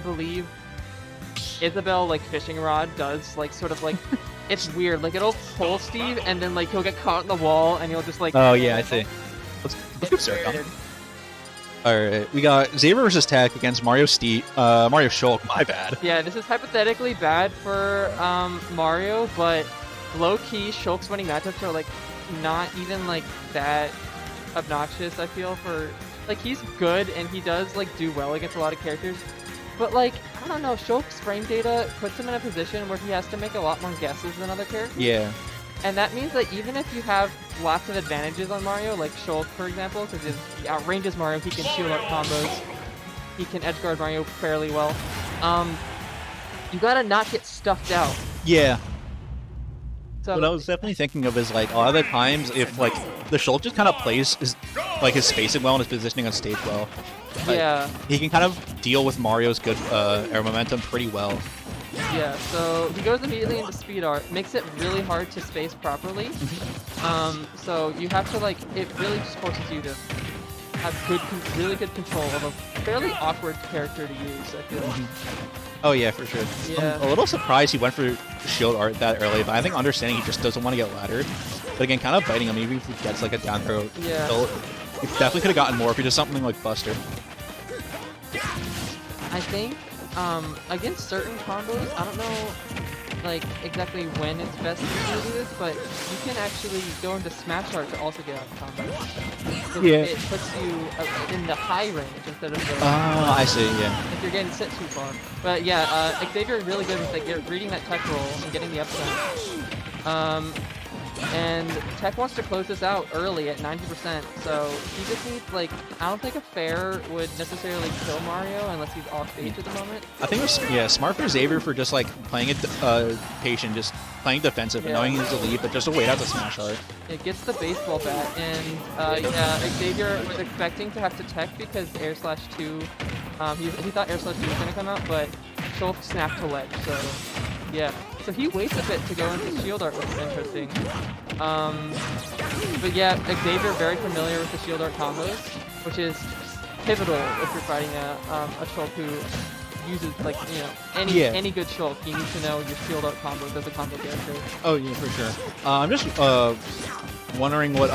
believe Isabelle like fishing rod does like sort of like it's weird. Like it'll pull Steve and then like he'll get caught in the wall and he'll just like. Oh yeah, I see. Let's go circle. Alright, we got Xavier versus Tech against Mario Shulk, my bad. Yeah, this is hypothetically bad for Mario, but low-key, Shulk's winning matchups are like not even like that obnoxious, I feel, for like he's good and he does like do well against a lot of characters. But like, I don't know, Shulk's frame data puts him in a position where he has to make a lot more guesses than other characters. Yeah. And that means that even if you have lots of advantages on Mario, like Shulk, for example, because he outranges Mario, he can shield art combos, he can edgeguard Mario fairly well, you gotta not get stuffed out. Yeah. So, what I was definitely thinking of is, like, a lot of the times, if, like, the Shulk just kind of plays his spacing well and his positioning on stage well, like, yeah. he can kind of deal with Mario's good air momentum pretty well. Yeah, so he goes immediately into speed art, makes it really hard to space properly. So you have to like, it really just forces you to have really good control of a fairly awkward character to use, I feel. Oh yeah, for sure. Yeah. I'm a little surprised he went for shield art that early, but I think understanding he just doesn't want to get laddered. But again, kind of biting him, even if he gets like a down throw. Yeah. He definitely could have gotten more if he did something like Buster. I think against certain combos, I don't know like exactly when it's best to do this, but you can actually go into Smash Art to also get out of combos. Yeah. It puts you in the high range instead of the... Oh, I see, yeah. If you're getting sent too far. But yeah, Xavier is really good with like, reading that tech roll and getting the upside. And Tech wants to close this out early at 90%, so he just needs, like, I don't think a fair would necessarily kill Mario unless he's off stage at the moment. I think it was, yeah, smart for Xavier for just, like, playing it patient, just playing defensive and knowing he's a lead, but just to wait out the Smash Art. It gets the baseball bat, and, yeah, Xavier was expecting to have to Tech because Air Slash 2, he thought Air Slash 2 was going to come out, but Shulk snapped to ledge, so, yeah. So he waits a bit to go into shield art, which is interesting. But yeah, Xavier very familiar with the shield art combos, which is pivotal if you're fighting a Shulk who uses, like, you know, any good Shulk. You need to know your shield art combos as a combo character. Oh yeah, for sure. I'm just wondering what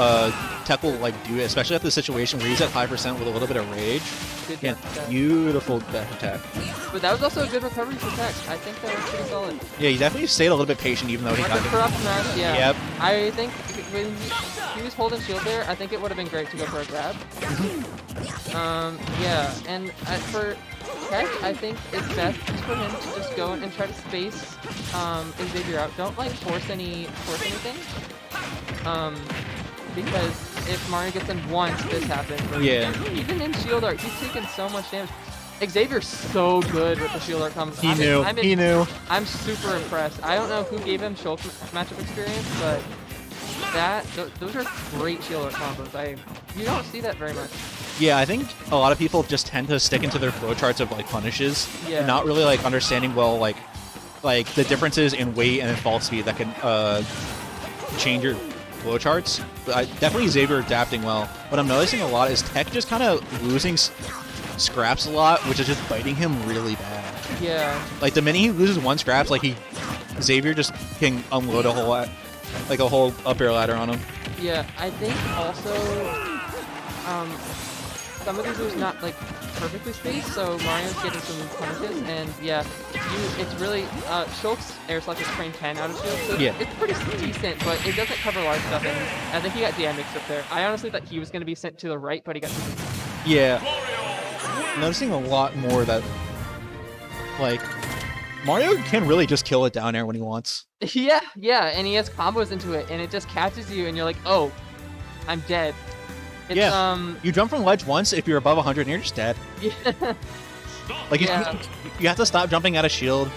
Tech will like do, especially at the situation where he's at 5% with a little bit of rage. Good Yeah, beautiful attack. But that was also a good recovery for Tech. I think that was pretty solid. Yeah, he definitely stayed a little bit patient, even though he got for up smash, yeah. Yep. I think when he was holding shield there, I think it would have been great to go for a grab. Yeah, and for Tech, I think it's best for him to just go and try to space Xavier out. Don't like force anything. Because if Mario gets in once, this happens. Yeah. Even in shield art, he's taking so much damage. Xavier's so good with the shield art combos. He knew. I'm super impressed. I don't know who gave him Shulk matchup experience, but those are great shield art combos. You don't see that very much. Yeah, I think a lot of people just tend to stick into their flowcharts of like punishes, and not really like understanding well like the differences in weight and in fall speed that can change your flowcharts. Definitely Xavier adapting well. What I'm noticing a lot is Tech just kind of losing scraps a lot, which is just biting him really bad. Yeah. Like the minute he loses one scraps, like Xavier just can unload a whole up air ladder on him. Yeah, I think also some of these are not like perfectly spaced, so Mario's getting some punishes, and yeah, it's really Shulk's air slash is frame 10 out of shield, so it's pretty decent, but it doesn't cover a lot of stuff, and I think he got damaged up there. I honestly thought he was going to be sent to the right, but he got. Yeah, I'm noticing a lot more that like Mario can really just kill it down air when he wants. Yeah, and he has combos into it, and it just catches you, and you're like, oh, I'm dead. It's, you jump from ledge once, if you're above 100, and you're just dead. Yeah. Like, you have to stop jumping out of shield,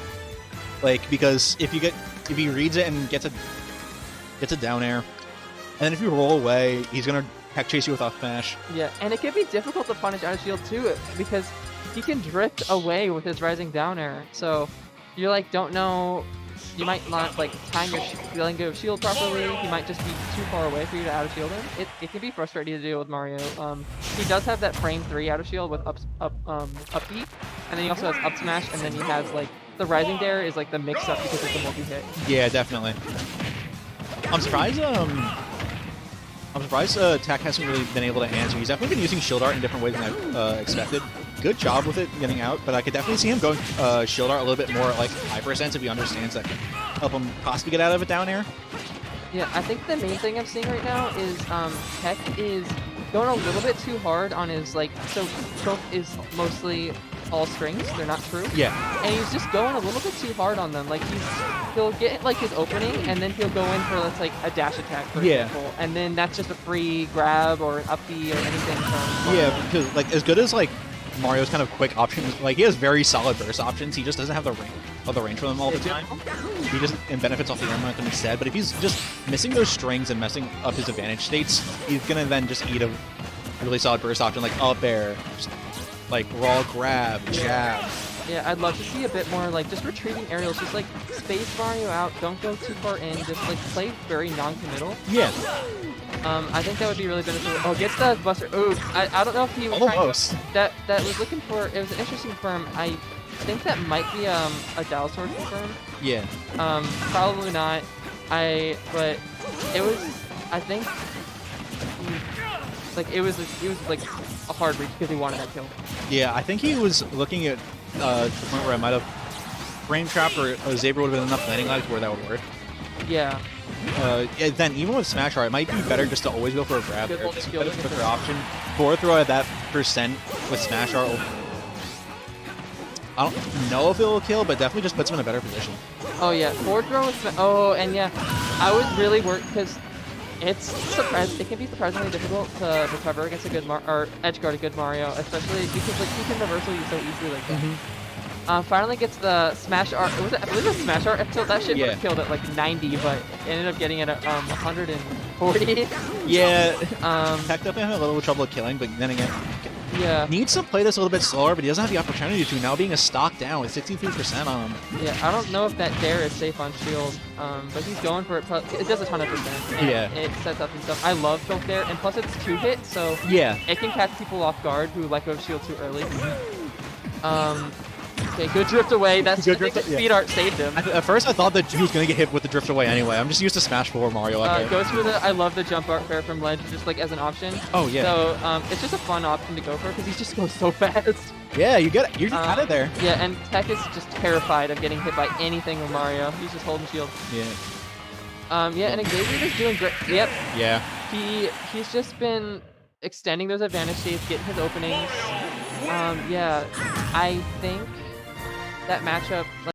like, because if he reads it and gets a down air, and then if you roll away, he's gonna heck chase you with off smash. Yeah, and it can be difficult to punish out of shield too, because he can drift away with his rising down air, so you like don't know you might not like time your letting go of shield properly. He might just be too far away for you to out of shield him. It can be frustrating to deal with Mario. He does have that frame 3 out of shield with up B, and then he also has up smash, and then he has like the rising dare is like the mix up because it's a multi hit. Yeah, definitely. I'm surprised. Tech hasn't really been able to answer. He's definitely been using shield art in different ways than I expected. Good job with it getting out, but I could definitely see him going shield art a little bit more like hyper sense if he understands that can help him possibly get out of it down air. Yeah, I think the main thing I'm seeing right now is Tech is going a little bit too hard on his like choke is mostly all strings, they're not true. Yeah. And he's just going a little bit too hard on them. Like he'll get like his opening and then he'll go in for let's like a dash attack for example. And then that's just a free grab or an up B or anything from Yeah, because like as good as like Mario's kind of quick options, like he has very solid burst options, he just doesn't have the range for them all the time. He just benefits off the air momentum instead, but if he's just missing those strings and messing up his advantage states, he's gonna then just eat a really solid burst option like up air, just like raw grab, jab. Yeah, I'd love to see a bit more like just retrieving aerials, just like space Mario out, don't go too far in, just like play very non-committal. Yeah. I think that would be really beneficial. Oh, gets the buster. Ooh, I don't know if he was almost that was looking for. It was an interesting firm. I think that might be a Dow Sword firm. Yeah. Probably not. But it was. I think. Like it was like a hard reach because he wanted that kill. Yeah, I think he was looking at the point where I might have frame trap or Xavier would have been enough landing lags where that would work. Yeah. Then even with smash art, it might be better just to always go for a grab there. Just a quicker option. Forward throw at that percent with smash art. I don't know if it will kill, but definitely just puts him in a better position. Oh yeah, forward throw with and yeah, I would really work because it can be surprisingly difficult to recover against a good or edge guard a good Mario, especially because like he can reversal you so easily like that. Finally gets the smash art. I believe it was smash art episode. That shit would have killed at like 90, but ended up getting it at 140. Yeah. Tech definitely had a little trouble killing, but then again, needs to play this a little bit slower, but he doesn't have the opportunity to now being a stock down with 63% on him. Yeah, I don't know if that dare is safe on shield, but he's going for it. It does a ton of percent. Yeah. It sets up and stuff. I love both there, and plus it's 2-hit, so it can catch people off guard who let go of shield too early. Okay, good drift away. That's good drift. Speed art saved him. At first, I thought that he was gonna get hit with the drift away anyway. I'm just used to Smash 4 Mario. Goes for the. I love the jump art fair from ledge, just like as an option. Oh yeah. So it's just a fun option to go for because he just goes so fast. Yeah, you get it. You're just out of there. Yeah, and Tech is just terrified of getting hit by anything with Mario. He's just holding shield. Yeah. Yeah, and Xavier is doing great. Yep. Yeah. He's just been extending those advantage states, getting his openings. Yeah, I think that matchup.